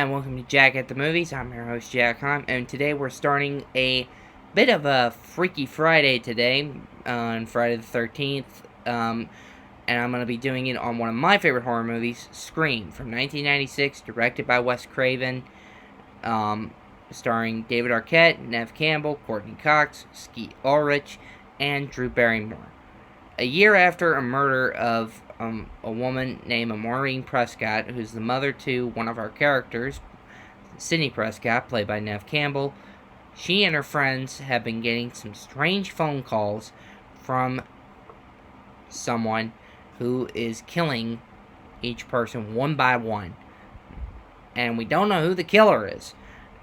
and welcome to Jack at the Movies. I'm your host, Jack Heim, and today we're starting a bit of a Freaky Friday today, on Friday the 13th, and I'm going to be doing it on one of my favorite horror movies, Scream, from 1996, directed by Wes Craven, starring David Arquette, Neve Campbell, Courtney Cox, Skeet Ulrich, and Drew Barrymore. A year after a murder of a woman named Maureen Prescott, who's the mother to one of our characters, Sidney Prescott, played by Neve Campbell, she and her friends have been getting some strange phone calls from someone who is killing each person one by one. And we don't know who the killer is.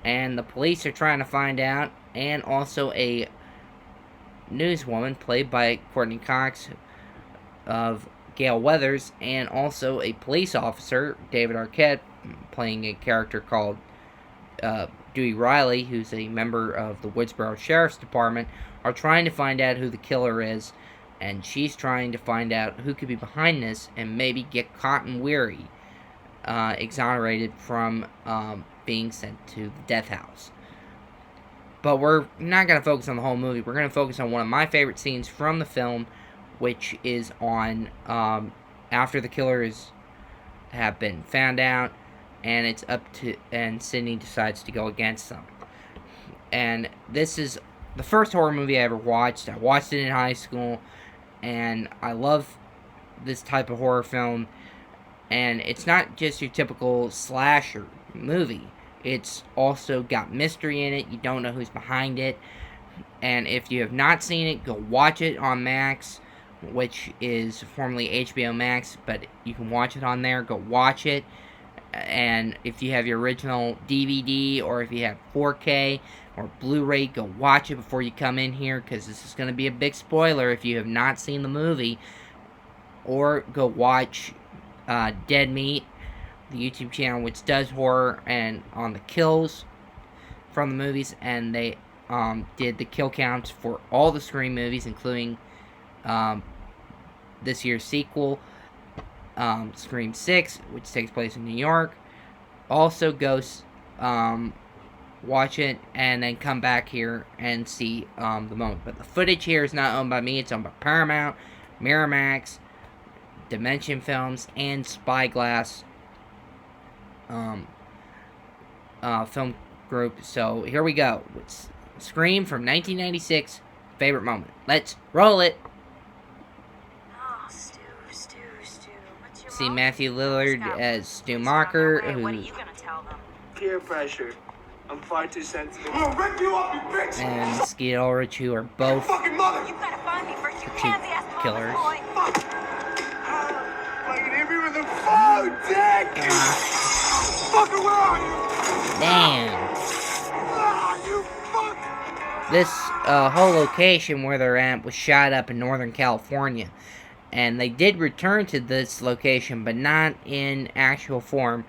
And the police are trying to find out, and also a newswoman, played by Courtney Cox, of Gale Weathers, and also a police officer, David Arquette, playing a character called Dewey Riley, who's a member of the Woodsboro Sheriff's Department, are trying to find out who the killer is, and she's trying to find out who could be behind this and maybe get Cotton Weary exonerated from being sent to the death house. But we're not going to focus on the whole movie. We're going to focus on one of my favorite scenes from the film, which is on after the killers have been found out, and it's up to, and Sidney decides to go against them. And this is the first horror movie I ever watched. I watched it in high school, and I love this type of horror film. And it's not just your typical slasher movie. It's also got mystery in it. You don't know who's behind it. And if you have not seen it, go watch it on Max, which is formerly HBO Max, but you can watch it on there. Go watch it. And if you have your original DVD, or if you have 4K or Blu-ray, go watch it before you come in here, because this is going to be a big spoiler if you have not seen the movie. Or go watch Dead Meat, the YouTube channel, which does horror and on the kills from the movies, and they did the kill counts for all the Scream movies, including this year's sequel, Scream 6, which takes place in New York. Also go watch it and then come back here and see the moment. But the footage here is not owned by me. It's owned by Paramount, Miramax, Dimension Films, and Spyglass film group. So here we go. It's Scream from 1996. Favorite moment. Let's roll it. See Matthew Lillard as Stu Macher, who... What are you gonna tell them? Peer pressure. I'm far too sensitive. I'm gonna rip you up, you bitch! And Skeet Ulrich, who are both fucking mother! You gotta find me first, you the two pansy-ass killers. Fuck! Fucking hit me with a phone, dick! Fucker, where are you? Damn. You fuck! This whole location where they're at was shot up in Northern California. And they did return to this location, but not in actual form.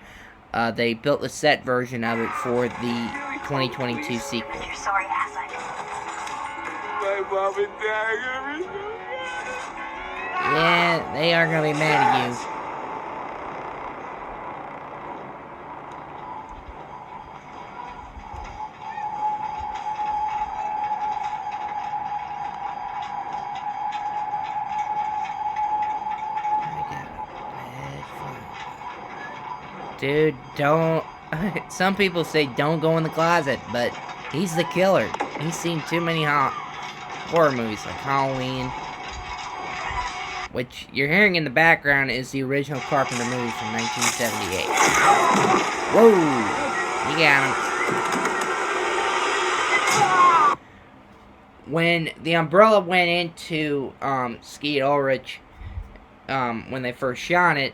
They built the set version of it for the 2022 sequel. You're sorry, ass I My mom and dad are gonna be so mad. Yeah, they are gonna be mad at you. Dude, don't... Some people say don't go in the closet, but he's the killer. He's seen too many horror movies, like Halloween. Which you're hearing in the background is the original Carpenter movie from 1978. Whoa! You got him. When the umbrella went into Skeet Ulrich, when they first shot it,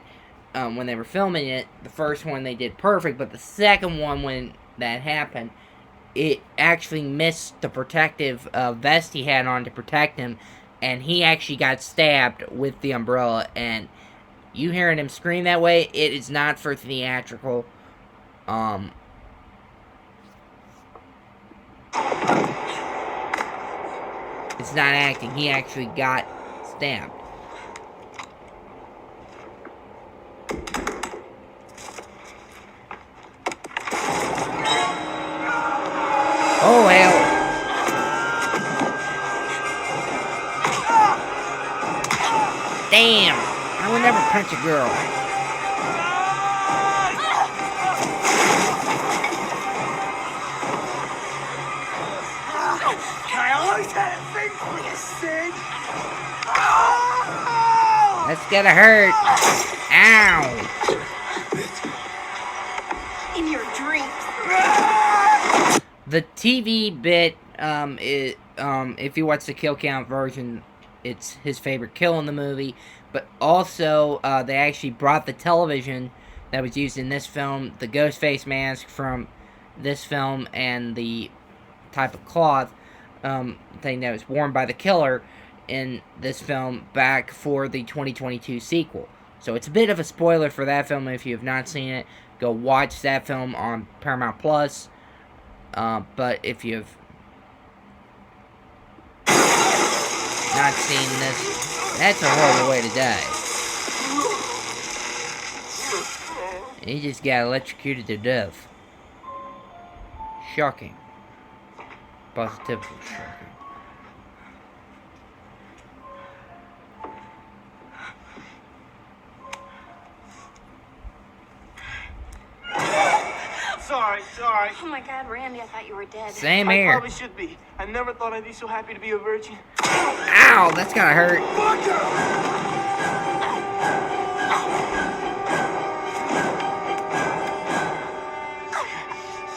when they were filming it, the first one they did perfect, but the second one, when that happened, it actually missed the protective vest he had on to protect him, and he actually got stabbed with the umbrella. And you hearing him scream that way, it is not for theatrical. It's not acting. He actually got stabbed. punch a girl. I always had a thing for you, Sid. That's gonna hurt. Ow. In your dreams. The TV bit, if you watch the kill count version, it's his favorite kill in the movie. But also, they actually brought the television that was used in this film, the ghost face mask from this film, and the type of cloth thing that was worn by the killer in this film back for the 2022 sequel. So it's a bit of a spoiler for that film. If you have not seen it, go watch that film on Paramount Plus. But if you've not seen this, that's a horrible way to die. He just got electrocuted to death. Shocking. Positively shocking. Sorry. Oh my God, Randy, I thought you were dead. Same I here. probably should be. I never thought I'd be so happy to be a virgin. Ow, that's gotta hurt.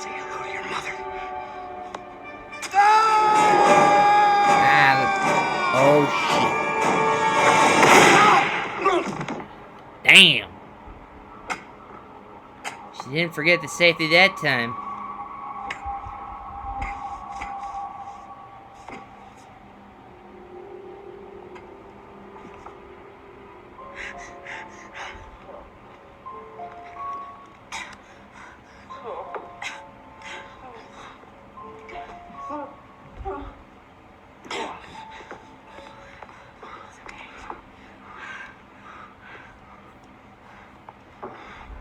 Say hello to your mother. Oh shit. Damn. She didn't forget the safety that time.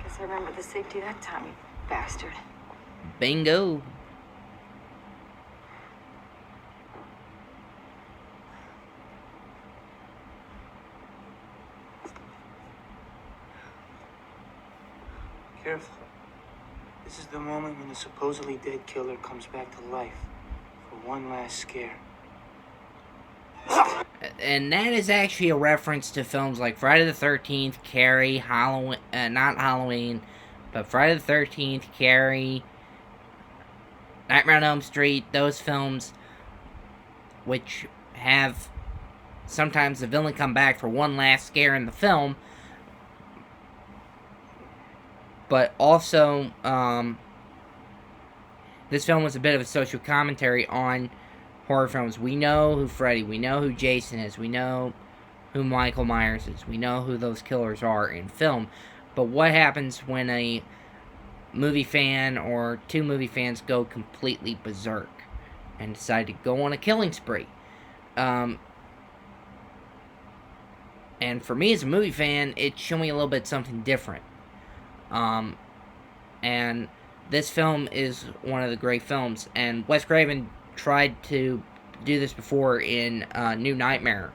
Guess I remember the safety that time, you bastard. Bingo. Careful. This is the moment when the supposedly dead killer comes back to life for one last scare. And that is actually a reference to films like Friday the 13th, Carrie, Halloween, not Halloween, but Friday the 13th, Carrie, Nightmare on Elm Street, those films which have sometimes the villain come back for one last scare in the film, but also this film was a bit of a social commentary on horror films. We know who Freddy, we know who Jason is, we know who Michael Myers is, we know who those killers are in film, but what happens when a movie fan or two movie fans go completely berserk and decide to go on a killing spree? And for me as a movie fan, it showed me a little bit something different. And this film is one of the great films, and Wes Craven tried to do this before in New Nightmare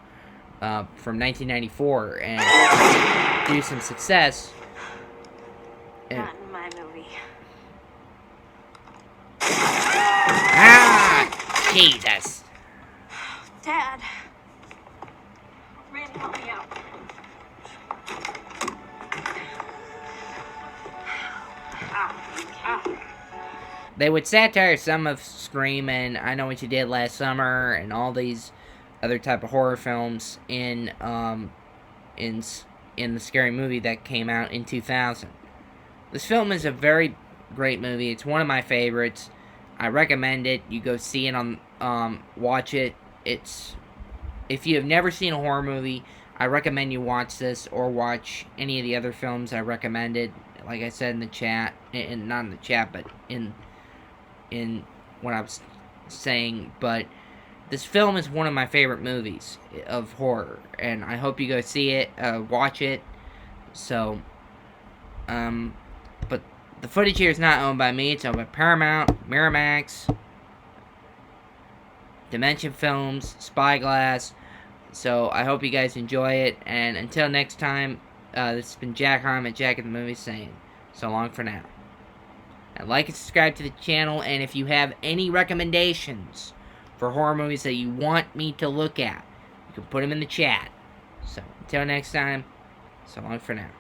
from 1994 and do some success. Not in my movie. Ah! Jesus. Dad. Randy, help me out. They would satire some of Scream and I Know What You Did Last Summer and all these other type of horror films in the Scary Movie that came out in 2000. This film is a very great movie. It's one of my favorites. I recommend it. You go see it on watch it. It's, if you have never seen a horror movie, I recommend you watch this or watch any of the other films I recommended. Like I said in the chat, and not in the chat, but in what I was saying. But this film is one of my favorite movies of horror, and I hope you go see it, watch it. So, but the footage here is not owned by me. It's owned by Paramount, Miramax, Dimension Films, Spyglass. So I hope you guys enjoy it, and until next time, This has been Jack Harmon, Jack at the Movies, saying so long for now. And like and subscribe to the channel, and if you have any recommendations for horror movies that you want me to look at, you can put them in the chat. So, until next time, so long for now.